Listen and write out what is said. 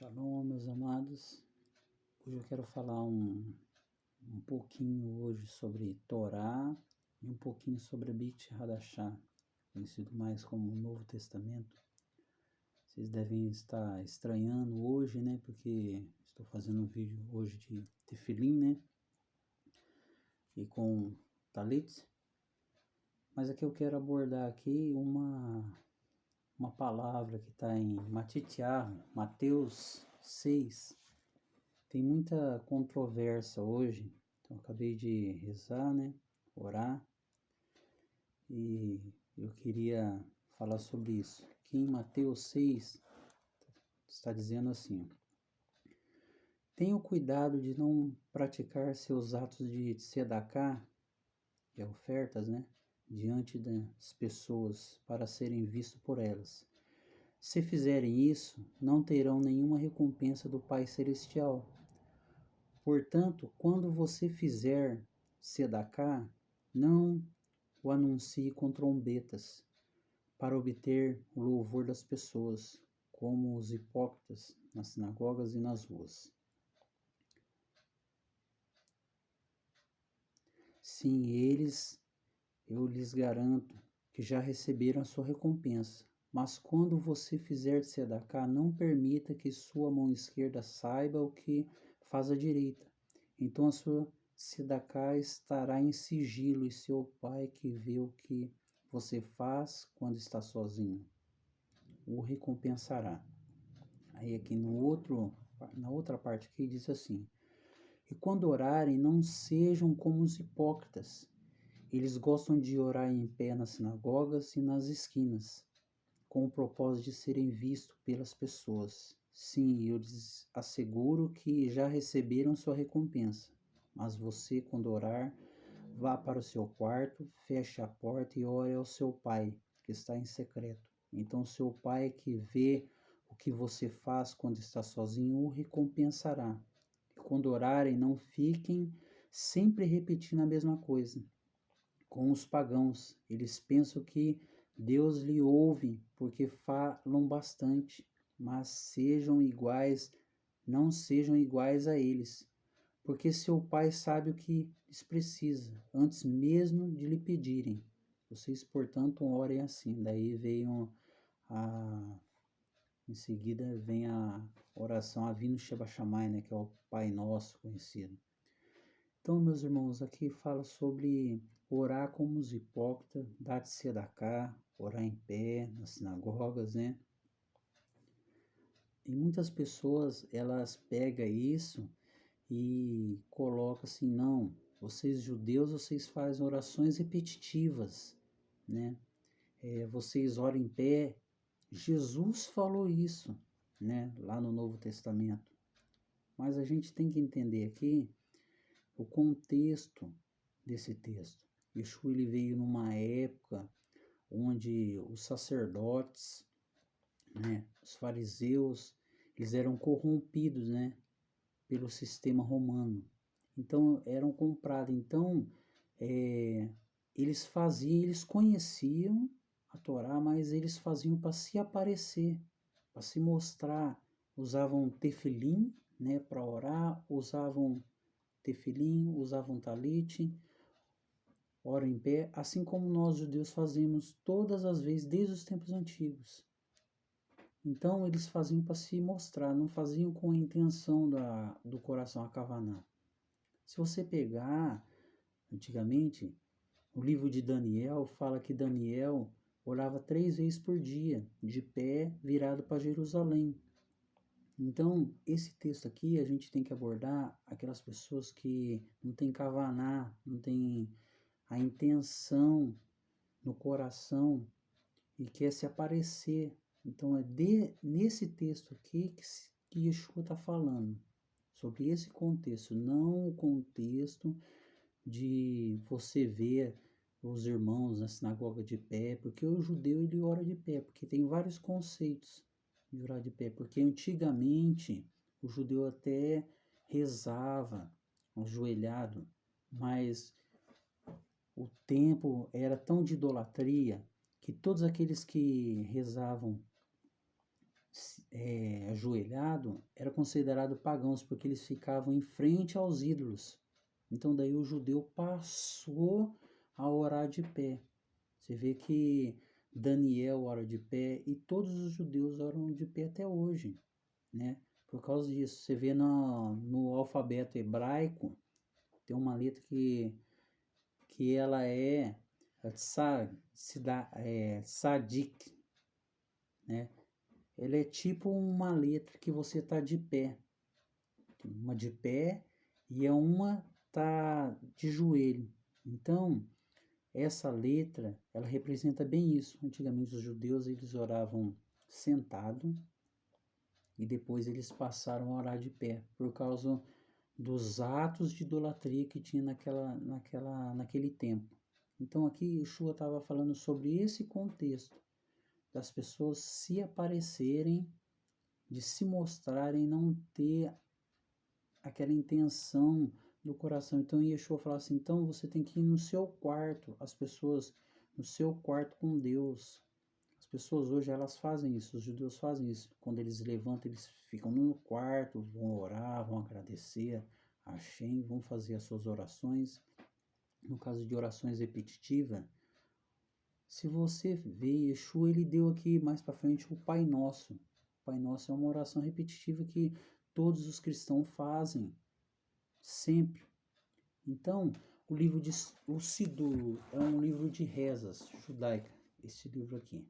Shalom, meus amados. Hoje eu quero falar um pouquinho hoje sobre Torá e um pouquinho sobre a Brit Hadashah, conhecido mais como o Novo Testamento. Vocês devem estar estranhando hoje, né? Porque estou fazendo um vídeo hoje de Tefilim, né? E com Talit. Mas aqui eu quero abordar aqui uma palavra que está em Matitiahu, Mateus 6. Tem muita controvérsia hoje, então eu acabei de rezar, né, orar, e eu queria falar sobre isso. Aqui em Mateus 6, está dizendo assim: tenha o cuidado de não praticar seus atos de tzedakah, que é ofertas, né, diante das pessoas para serem vistos por elas. Se fizerem isso, não terão nenhuma recompensa do Pai Celestial. Portanto, quando você fizer tzedakah, não o anuncie com trombetas, para obter o louvor das pessoas, como os hipócritas nas sinagogas e nas ruas. Sim, eu lhes garanto que já receberam a sua recompensa. Mas quando você fizer tzedakah, não permita que sua mão esquerda saiba o que faz a direita. Então a sua tzedakah estará em sigilo, e seu pai, que vê o que você faz quando está sozinho, o recompensará. Aí aqui na outra parte aqui diz assim: e quando orarem, não sejam como os hipócritas. Eles gostam de orar em pé nas sinagogas e nas esquinas, com o propósito de serem vistos pelas pessoas. Sim, eu lhes asseguro que já receberam sua recompensa. Mas você, quando orar, vá para o seu quarto, feche a porta e ore ao seu pai, que está em secreto. Então seu pai, que vê o que você faz quando está sozinho, o recompensará. E quando orarem, não fiquem sempre repetindo a mesma coisa. Com os pagãos, eles pensam que Deus lhe ouve porque falam bastante, mas não sejam iguais a eles, porque seu pai sabe o que lhes precisa, antes mesmo de lhe pedirem. Vocês, portanto, orem assim. Daí em seguida vem a oração Avinu Sheba Shammai, né, que é o Pai Nosso conhecido. Então, meus irmãos, aqui fala sobre orar como os hipócritas, dar tzedakah, orar em pé nas sinagogas, né? E muitas pessoas, elas pegam isso e colocam assim: não, vocês judeus, vocês fazem orações repetitivas, né? Vocês oram em pé. Jesus falou isso, né? Lá no Novo Testamento. Mas a gente tem que entender aqui o contexto desse texto. Yeshua, ele veio numa época onde os sacerdotes, né, os fariseus, eles eram corrompidos, né, pelo sistema romano. Então, eram comprados. Então, eles conheciam a Torá, mas eles faziam para se aparecer, para se mostrar. Usavam tefilim, né, para orar, usavam tefilim, usavam talit, oram em pé, assim como nós judeus fazemos todas as vezes desde os tempos antigos. Então eles faziam para se mostrar, não faziam com a intenção do coração a kavaná. Se você pegar, antigamente, o livro de Daniel fala que Daniel orava 3 vezes por dia, de pé, virado para Jerusalém. Então, esse texto aqui a gente tem que abordar aquelas pessoas que não tem kavaná, não tem a intenção no coração e quer se aparecer. Então, nesse texto aqui que Yeshua está falando, sobre esse contexto, não o contexto de você ver os irmãos na sinagoga de pé, porque o judeu ele ora de pé, porque tem vários conceitos de orar de pé, porque antigamente o judeu até rezava ajoelhado, mas o tempo era tão de idolatria que todos aqueles que rezavam ajoelhado, era considerado pagãos, porque eles ficavam em frente aos ídolos. Então daí o judeu passou a orar de pé. Você vê que Daniel ora de pé e todos os judeus oram de pé até hoje, né? Por causa disso, você vê no alfabeto hebraico, tem uma letra que ela é sadik, né? Ela é tipo uma letra que você está de pé. Tem uma de pé e uma tá de joelho. Então, essa letra, ela representa bem isso. Antigamente os judeus, eles oravam sentado e depois eles passaram a orar de pé, por causa dos atos de idolatria que tinha naquele tempo. Então aqui Yeshua estava falando sobre esse contexto, das pessoas se aparecerem, de se mostrarem, não ter aquela intenção do coração. Então Yeshua fala assim, então você tem que ir no seu quarto, as pessoas no seu quarto com Deus. As pessoas hoje, elas fazem isso, os judeus fazem isso. Quando eles levantam, eles ficam no quarto, vão orar, vão agradecer a Hashem, vão fazer as suas orações. No caso de orações repetitivas, se você vê, Yeshua, ele deu aqui mais para frente o Pai Nosso. O Pai Nosso é uma oração repetitiva que todos os cristãos fazem, sempre. Então, o Sidur é um livro de rezas judaica, esse livro aqui.